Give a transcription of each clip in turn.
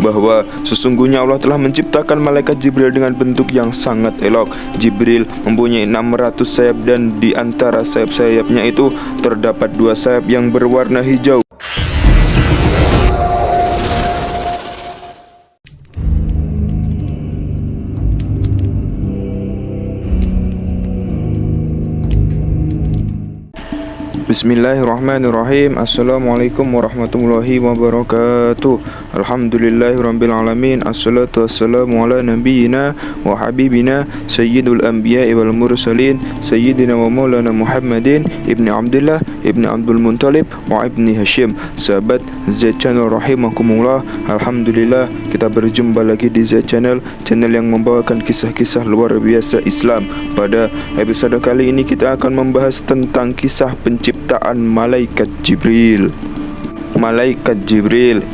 bahwa sesungguhnya Allah telah menciptakan malaikat Jibril dengan bentuk yang sangat elok. Jibril mempunyai 600 sayap dan di antara sayap-sayapnya itu terdapat 2 sayap yang berwarna hijau. Bismillahirrahmanirrahim. Assalamualaikum warahmatullahi wabarakatuh. Alhamdulillahirrabbilalamin. Assalatu wassalamu ala nabiyyina wa habibina sayyidul anbiya'i wal mursalin sayyidina wa maulana Muhammadin ibni Abdullah ibni Abdul Muttalib wa ibni Hashim. Sahabat Z Channel rahimakumullah, alhamdulillah kita berjumpa lagi di Z Channel, channel yang membawakan kisah-kisah luar biasa Islam. Pada episode kali ini kita akan membahas tentang kisah penciptaan malaikat Jibril. Malaikat Jibril.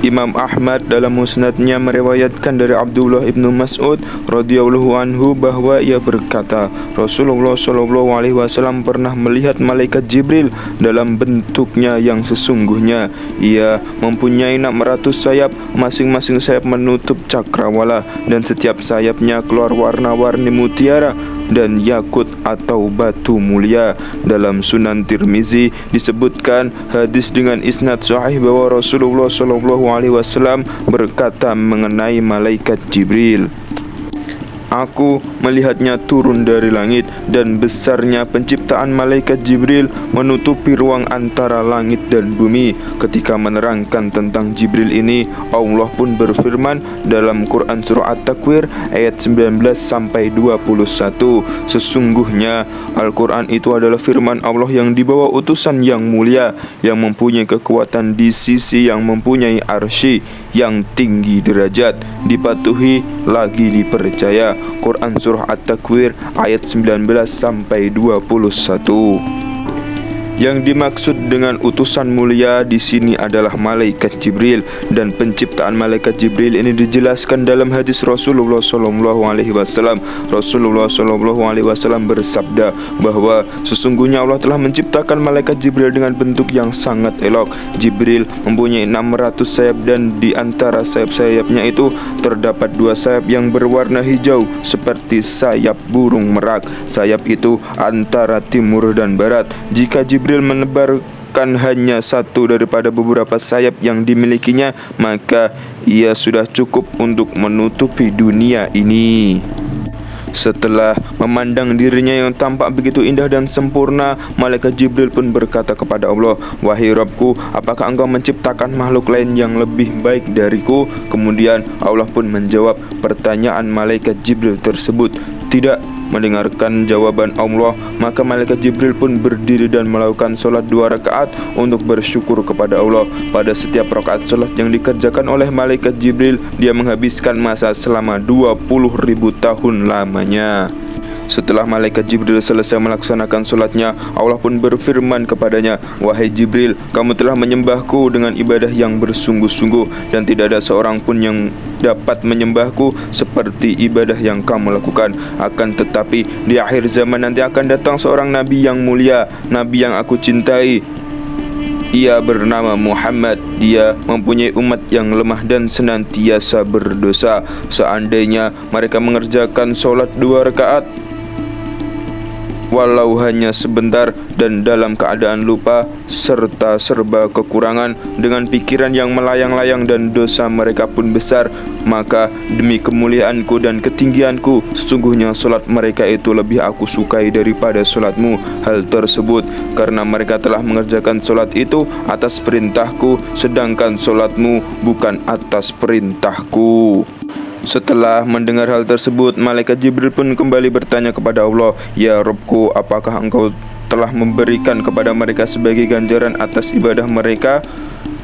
Imam Ahmad dalam musnadnya meriwayatkan dari Abdullah ibnu Mas'ud radhiyallahu anhu bahwa ia berkata, Rasulullah SAW pernah melihat malaikat Jibril dalam bentuknya yang sesungguhnya. Ia mempunyai 600 sayap, masing-masing sayap menutup cakrawala dan setiap sayapnya keluar warna-warni mutiara dan yakut atau batu mulia. Dalam Sunan Tirmizi disebutkan hadis dengan isnad sahih bahwa Rasulullah SAW berkata mengenai malaikat Jibril, aku melihatnya turun dari langit dan besarnya penciptaan malaikat Jibril menutupi ruang antara langit dan bumi. Ketika menerangkan tentang Jibril ini, Allah pun berfirman dalam Quran surah At-Takwir ayat 19-21, sesungguhnya Al-Quran itu adalah firman Allah yang dibawa utusan yang mulia, yang mempunyai kekuatan di sisi, yang mempunyai arsy yang tinggi derajat, dipatuhi lagi dipercaya. Quran surah At-Takwir ayat 19-21. Yang dimaksud dengan utusan mulia di sini adalah malaikat Jibril, dan penciptaan malaikat Jibril ini dijelaskan dalam hadis Rasulullah SAW. Rasulullah SAW bersabda bahwa sesungguhnya Allah telah menciptakan malaikat Jibril dengan bentuk yang sangat elok. Jibril mempunyai 600 sayap dan di antara sayap-sayapnya itu terdapat 2 sayap yang berwarna hijau seperti sayap burung merak. Sayap itu antara timur dan barat. Jika Jibril menebarkan hanya satu daripada beberapa sayap yang dimilikinya, maka ia sudah cukup untuk menutupi dunia ini. Setelah memandang dirinya yang tampak begitu indah dan sempurna, malaikat Jibril pun berkata kepada Allah, wahai Rabbku, apakah engkau menciptakan makhluk lain yang lebih baik dariku? Kemudian Allah pun menjawab pertanyaan malaikat Jibril tersebut. Tidak. Mendengarkan jawaban Allah, maka malaikat Jibril pun berdiri dan melakukan solat 2 rakaat untuk bersyukur kepada Allah. Pada setiap rakaat solat yang dikerjakan oleh malaikat Jibril, dia menghabiskan masa selama 20.000 tahun lamanya. Setelah malaikat Jibril selesai melaksanakan solatnya, Allah pun berfirman kepadanya, wahai Jibril, kamu telah menyembahku dengan ibadah yang bersungguh-sungguh, dan tidak ada seorang pun yang dapat menyembahku seperti ibadah yang kamu lakukan. Akan tetapi di akhir zaman nanti akan datang seorang nabi yang mulia, nabi yang aku cintai. Ia bernama Muhammad. Dia mempunyai umat yang lemah dan senantiasa berdosa. Seandainya mereka mengerjakan solat 2 rakaat walau hanya sebentar dan dalam keadaan lupa serta serba kekurangan, dengan pikiran yang melayang-layang dan dosa mereka pun besar, maka demi kemuliaanku dan ketinggianku, sesungguhnya solat mereka itu lebih aku sukai daripada solatmu. Hal tersebut karena mereka telah mengerjakan solat itu atas perintahku, sedangkan solatmu bukan atas perintahku. Setelah mendengar hal tersebut, malaikat Jibril pun kembali bertanya kepada Allah, ya Rabbku, apakah engkau telah memberikan kepada mereka sebagai ganjaran atas ibadah mereka?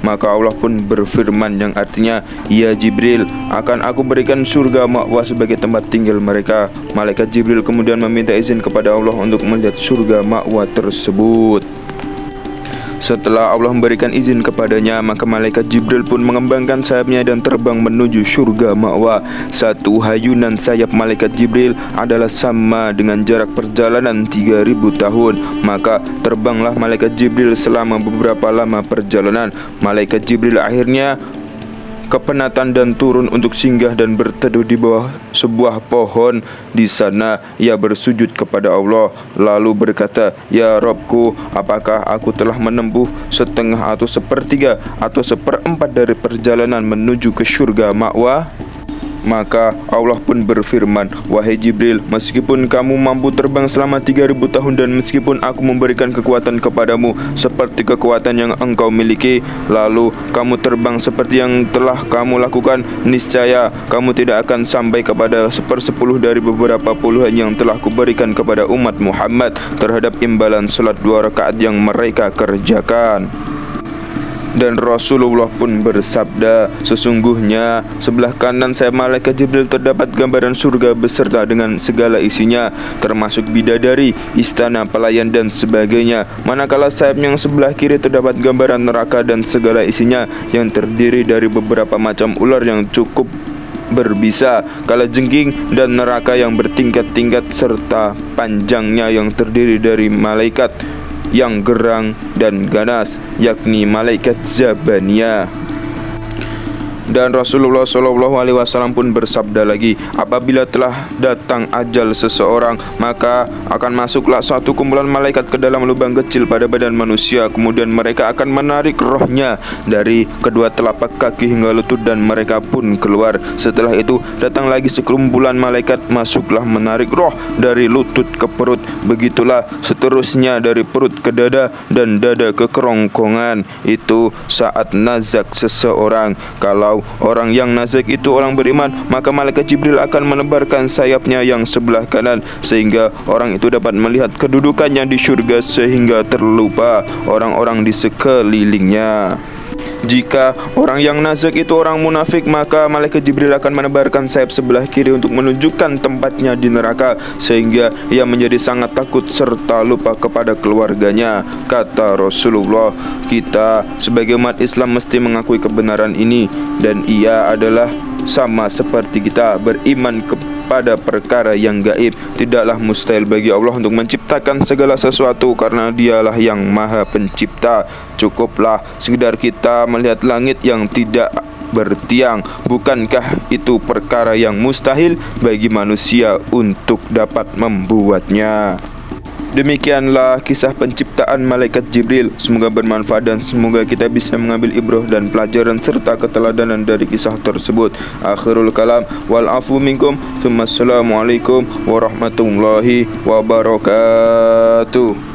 Maka Allah pun berfirman yang artinya, ya Jibril, akan aku berikan surga ma'wa sebagai tempat tinggal mereka. Malaikat Jibril kemudian meminta izin kepada Allah untuk melihat surga ma'wa tersebut. Setelah Allah memberikan izin kepadanya, maka malaikat Jibril pun mengembangkan sayapnya dan terbang menuju surga ma'wa. Satu hayunan sayap malaikat Jibril adalah sama dengan jarak perjalanan 3000 tahun. Maka terbanglah malaikat Jibril selama beberapa lama perjalanan. Malaikat Jibril akhirnya kepenatan dan turun untuk singgah dan berteduh di bawah sebuah pohon. Di sana ia bersujud kepada Allah lalu berkata, "Ya Robku, apakah aku telah menempuh setengah atau sepertiga atau seperempat dari perjalanan menuju ke surga ma'wa?" Maka Allah pun berfirman, "Wahai Jibril, meskipun kamu mampu terbang selama 3000 tahun dan meskipun aku memberikan kekuatan kepadamu seperti kekuatan yang engkau miliki, lalu kamu terbang seperti yang telah kamu lakukan, niscaya kamu tidak akan sampai kepada 1/10 dari beberapa puluhan yang telah kuberikan kepada umat Muhammad terhadap imbalan salat 2 rakaat yang mereka kerjakan." Dan Rasulullah pun bersabda, "Sesungguhnya sebelah kanan sayap malaikat Jibril terdapat gambaran surga beserta dengan segala isinya, termasuk bidadari, istana, pelayan dan sebagainya. Manakala sayap yang sebelah kiri terdapat gambaran neraka dan segala isinya yang terdiri dari beberapa macam ular yang cukup berbisa, kalajengking dan neraka yang bertingkat-tingkat serta panjangnya yang terdiri dari malaikat yang gerang dan ganas, yakni malaikat Zabaniyah." Dan Rasulullah SAW pun bersabda lagi, "Apabila telah datang ajal seseorang, maka akan masuklah suatu kumpulan malaikat ke dalam lubang kecil pada badan manusia. Kemudian mereka akan menarik rohnya dari kedua telapak kaki hingga lutut dan mereka pun keluar. Setelah itu datang lagi sekumpulan malaikat, masuklah menarik roh dari lutut ke perut. Begitulah seterusnya dari perut ke dada dan dada ke kerongkongan. Itu saat nazak seseorang. Kalau orang yang nazak itu orang beriman, maka malaikat Jibril akan menebarkan sayapnya yang sebelah kanan sehingga orang itu dapat melihat kedudukannya di surga sehingga terlupa orang-orang di sekelilingnya. Jika orang yang nazak itu orang munafik, maka malaikat Jibril akan menebarkan sayap sebelah kiri untuk menunjukkan tempatnya di neraka sehingga ia menjadi sangat takut serta lupa kepada keluarganya. Kata Rasulullah, kita sebagai umat Islam mesti mengakui kebenaran ini, dan ia adalah sama seperti kita beriman kepada perkara yang gaib. Tidaklah mustahil bagi Allah untuk menciptakan segala sesuatu karena Dialah yang Maha Pencipta. Cukuplah sekedar kita melihat langit yang tidak bertiang. Bukankah itu perkara yang mustahil bagi manusia untuk dapat membuatnya? Demikianlah kisah penciptaan malaikat Jibril. Semoga bermanfaat dan semoga kita bisa mengambil ibrah dan pelajaran serta keteladanan dari kisah tersebut. Akhirul kalam wal afu minkum. Assalamualaikum warahmatullahi wabarakatuh.